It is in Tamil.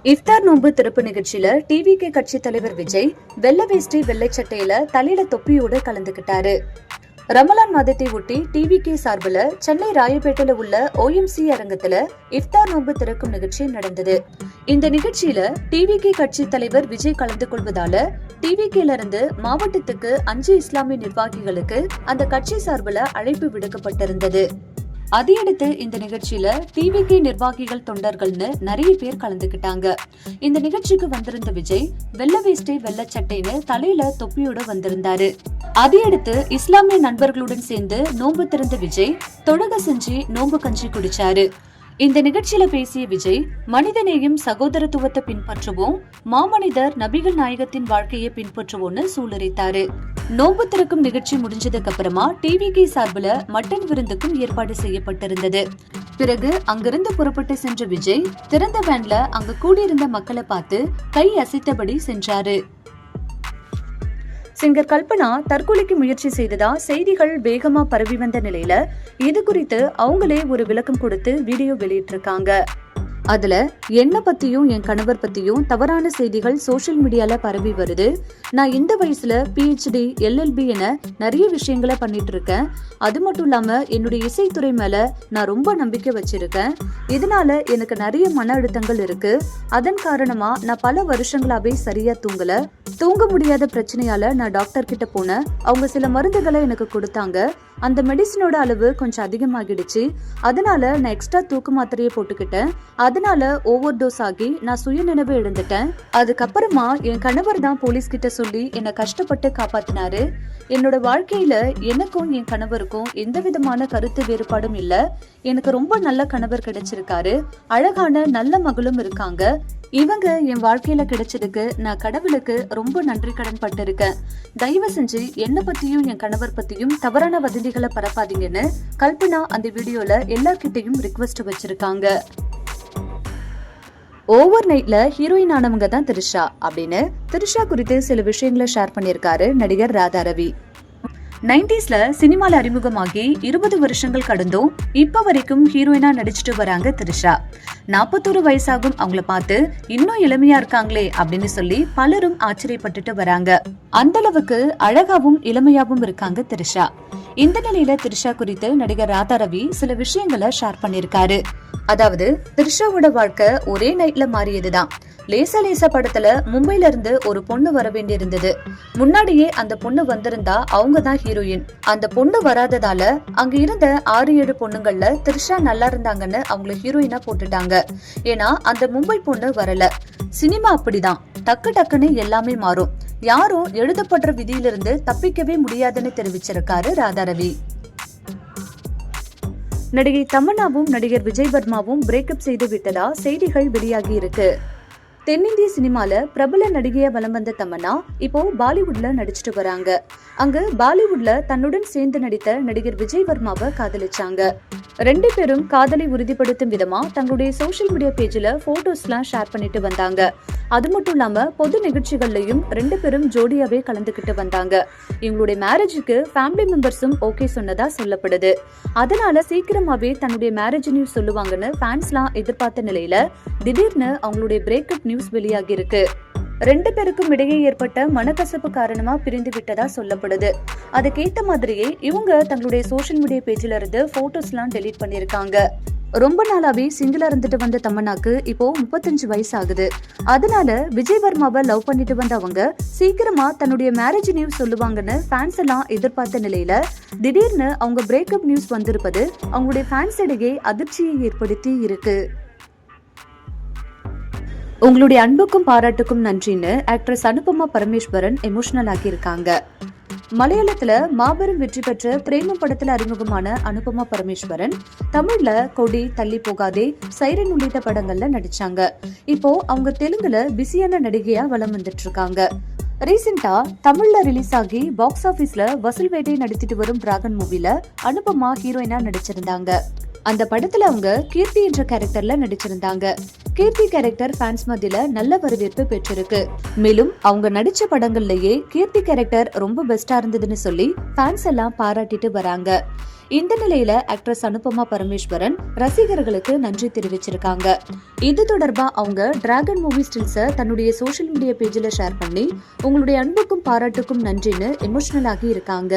இஃப்தார் நோன்பு திறப்பு நிகழ்ச்சியில டிவிகே கட்சி தலைவர் விஜய் வெள்ளை வேஷ்டி வெள்ளை சட்டையில தலையில தொப்பியோட கலந்துகிட்டாரு. ரமலான் மாதத்தை ஒட்டி டிவிகே சார்பில் சென்னை ராயப்பேட்டையில உள்ள OMC அரங்கத்துல இஃப்தார் நோன்பு திறக்கும் நிகழ்ச்சி நடந்தது. இந்த நிகழ்ச்சியில டிவிகே கட்சி தலைவர் விஜய் கலந்து கொள்வதால டிவிகேல இருந்து மாவட்டத்துக்கு 5 இஸ்லாமிய நிர்வாகிகளுக்கு அந்த கட்சி சார்பில் அழைப்பு விடுக்கப்பட்டிருந்தது. அதையடுத்து இந்த நிகழ்ச்சியில டிவிகே நிர்வாகிகள் தொண்டர்கள்னு நிறைய பேர் கலந்துகிட்டாங்க. இந்த நிகழ்ச்சிக்கு வந்திருந்த விஜய் வெள்ளை வேஷ்டி வெள்ளை சட்டைன்னு தலையில தொப்பியோட வந்திருந்தாரு. அதையடுத்து இஸ்லாமிய நண்பர்களுடன் சேர்ந்து நோன்பு திறந்த விஜய் தொழுகை செஞ்சு நோன்பு கஞ்சி குடிச்சாரு. இந்த நிகழ்ச்சியில பேசிய விஜய் மனிதநேயம் சகோதரத்துவத்தை பின்பற்றுவோம், மாமனிதர் நபிகள் நாயகத்தின் வாழ்க்கையை பின்பற்றுவோம்னு சூளுரைத்தாரு. நோன்பு திறக்கும் நிகழ்ச்சி முடிஞ்சதுக்கு அப்புறமா டிவிகே சார்பில் மட்டன் விருந்துக்கும் ஏற்பாடு செய்யப்பட்டிருந்தது. பிறகு அங்கிருந்து புறப்பட்டு சென்ற விஜய் திறந்த வேன்ல அங்க கூடியிருந்த மக்களை பார்த்து கை அசைத்தபடி சென்றாரு. சிங்கர் கல்பனா தற்கொலைக்கு முயற்சி செய்ததா செய்திகள் வேகமா பரவி வந்த நிலையில இது குறித்து அவங்களே ஒரு விளக்கம் கொடுத்து வீடியோ வெளியிட்டிருக்காங்க. அதுல என்ன பத்தியும் என் கணவர் பத்தியும் தவறான செய்திகள் சோசியல் மீடியால பரவி வருது. நான் இந்த வயசுல PhD LLB என நிறைய விஷயங்களை பண்ணிட்டு இருக்கேன். அது மட்டும் இல்லாம என்னுடைய இசைத்துறை மேல நான் ரொம்ப நம்பிக்கை வச்சிருக்கேன். இதனால எனக்கு நிறைய மன அழுத்தங்கள் இருக்கு. அதன் காரணமா நான் பல வருஷங்களாவே சரியா தூங்க முடியாத பிரச்சனையால நான் டாக்டர் கிட்ட போனேன். அவங்க சில மருந்துகளை எனக்கு கொடுத்தாங்க. அந்த மெடிசனோட அளவு கொஞ்சம் அதிகமாகிடுச்சு. அதனால நான் எக்ஸ்ட்ரா தூக்க மாத்திரையை போட்டுக்கிட்டேன். அதனால ஓவர் டோஸ் ஆகி நான் சுயநினைவு இழந்துட்டேன். அதுக்கப்புறமா என் கணவர் தான் போலீஸ் கிட்ட சொல்லி என்னை கஷ்டப்பட்டு காப்பாத்தினாரு. என்னோட வாழ்க்கையில எனக்கும் என் கணவருக்கும் எந்த விதமான கருத்து வேறுபாடும் இல்ல. எனக்கு ரொம்ப நல்ல கணவர் கிடைச்சிருக்காரு. அழகான நல்ல மகளும் இருக்காங்க. இவங்க என் வாழ்க்கையில கிடைச்சதுக்கு நான் கடவுளுக்கு ரொம்ப நன்றி கடன் பட்டிருக்கேன். தயவு செஞ்சு என்ன பத்தியும் என் கணவர் பத்தியும் தவறான வதந்திகளை பரப்பாதீங்கன்னு கல்பனா அந்த வீடியோல எல்லார்கிட்டையும் ரிக்வெஸ்ட் வச்சிருக்காங்க. ஓவர் நைட்ல ஹீரோயின் ஆனவங்க தான் த்ரிஷா அப்படின்னு த்ரிஷா குறித்து சில விஷயங்களை ஷேர் பண்ணியிருக்காரு நடிகர் ராதா ரவி. 90ஸ்ல சினிமால அறிமுகமாகி 20 வருஷங்கள் கடந்தும் இப்ப வரைக்கும் ஹீரோயினா நடிச்சுட்டு வராங்க த்ரிஷா. 41 வயசாகும் அவங்கள பார்த்து இன்னும் இளமையா இருக்காங்களே அப்படின்னு சொல்லி பலரும் ஆச்சரியப்பட்டுட்டு வராங்க. அந்த அளவுக்கு அழகாவும் இளமையாவும் இருக்காங்க த்ரிஷா. இந்த நிலையில த்ரிஷா குறித்து நடிகர் ராதா ரவி சில விஷயங்களை ஷேர் பண்ணிருக்காரு. அதாவது த்ரிஷாவோட வாழ்க்கை ஒரே நைட்ல மாறியதுதான். லேசா லேசா படத்துல மும்பைல இருந்து ஒரு பொண்ணு வர வேண்டி இருந்தது. முன்னாடியே அந்த பொண்ணு வந்திருந்தா அவங்க தான் ஹீரோயின். அந்த பொண்ணு வராததால அங்க இருந்த 6-7 பொண்ணுங்கள்ல த்ரிஷா நல்லா இருந்தாங்கன்னு அவங்கள ஹீரோயினா போட்டுட்டாங்க. ஏன்னா அந்த மும்பை பொண்ணு வரல. சினிமா அப்படிதான், டக்கு டக்குன்னு எல்லாமே மாறும். யாரும் எழுதப்படுற விதியிலிருந்து தப்பிக்கவே முடியாதுன்னு தெரிவிச்சிருக்காரு ராதா ரவி. நடிகை தமன்னாவும் நடிகர் விஜய் வர்மாவும் பிரேக்கப் செய்து விட்டதா செய்திகள் வெளியாகி இருக்கு. தென்னிந்திய சினிமால பிரபல நடிகையா வலம் வந்த தமன்னா இப்போ பாலிவுட்ல நடிச்சிட்டு வராங்க. அங்க பாலிவுட்ல தன்னுடன் சேர்ந்து நடித்த நடிகர் விஜய் வர்மாவை காதலிச்சாங்க. 2 பேரும் காதலை உறுதிப்படுத்தும் விதமா தங்களுடைய சோசியல் மீடியா பேஜ்ல போட்டோஸ்லாம் ஷேர் பண்ணிட்டு வந்தாங்க. அது மட்டும் இல்லாம பொது நிகழ்ச்சிகள்லயும் 2 பேரும் ஜோடியாவே கலந்துகிட்டு வந்தாங்க. இவங்களுடைய மேரேஜுக்கு ஃபேமிலி மெம்பர்ஸும் ஓகே சொன்னதா சொல்லப்படுது. அதனால சீக்கிரமாவே தன்னுடைய மேரேஜ் நியூஸ் சொல்லுவாங்கன்னு ஃபேன்ஸ்லாம் எதிர்பார்த்த நிலையில திடீர்னு அவங்களுடைய பிரேக்கப் நியூஸ் வெளியாகி இருக்கு. 2 பேருக்கும் இடையே ஏற்பட்ட மனக்கசப்பு காரணமா பிரிந்து விட்டதா சொல்லப்படுது. அதுக்கேத்த மாதிரியே இவங்க தங்களுடைய சோசியல் மீடியா பேஜ்ல இருந்து போட்டோஸ்லாம் டெலீட் பண்ணிருக்காங்க. ரொம்ப நாளாவே சிங்கிளா இருந்துட்டு வந்த தமன்னாக்கு இப்போ 35 வயசு ஆகுது. அதனால விஜய் வர்மாவை லவ் பண்ணிட்டு வந்த அவங்க சீக்கிரமா தன்னுடைய மேரேஜ் நியூஸ் சொல்லுவாங்கன்னு ஃபேன்ஸ் எல்லாம் எதிர்பார்த்த நிலையில திடீர்னு அவங்க பிரேக்கப் நியூஸ் வந்திருப்பது அவங்களுடைய ஃபேன்ஸ் இடையே அதிர்ச்சியை ஏற்படுத்தி இருக்கு. உங்களுடைய அன்புக்கும் பாராட்டுக்கும் நன்றின்னு ஆக்ட்ரஸ் அனுபமா பரமேஸ்வரன் எமோஷனல் ஆகி இருக்காங்க. மலையாளத்துல மாபெரும் வெற்றி பெற்ற பிரேமம் படத்துல அறிமுகமான அனுபமா பரமேஸ்வரன் தமிழ்ல கொடி, தள்ளி போகாதே, சைரன் உள்ளிட்ட படங்கள்ல நடிச்சாங்க. இப்போ அவங்க தெலுங்குல பிஸியான நடிகையா வலம் வந்துட்டு இருக்காங்க. ரீசெண்டா தமிழ்ல ரிலீஸ் ஆகி பாக்ஸ் ஆபீஸ்ல வசூல் வேட்டை நடித்திட்டு வரும் டிராகன் மூவில அனுபமா ஹீரோயினா நடிச்சிருந்தாங்க. அந்த படத்துல அவங்க கீர்த்தி என்ற கேரக்டர்ல நடிச்சிருந்தாங்க. கீர்த்தி கேரக்டர் ஃபேன்ஸ் மத்தியில நல்ல வரவேற்பு பெற்றிருக்கு. மேலும் அவங்க நடிச்ச படங்கள்லயே கீர்த்தி கேரக்டர் ரொம்ப பெஸ்டா இருந்ததுன்னு சொல்லி ஃபேன்ஸ் எல்லாம் பாராட்டிட்டு வராங்க. இந்த நிலையில ஆக்ட்ரஸ் அனுபமா பரமேஸ்வரன் ரசிகர்களுக்கு நன்றி தெரிவிச்சிருக்காங்க. இது தொடர்பா அவங்க டிராகன் மூவி ஸ்டில்ஸ தன்னுடைய சோஷியல் மீடியா பேஜ்ல ஷேர் பண்ணி உங்களுடைய அன்புக்கும் பாராட்டுக்கும் நன்றின்னு எமோஷனல் ஆகி இருக்காங்க.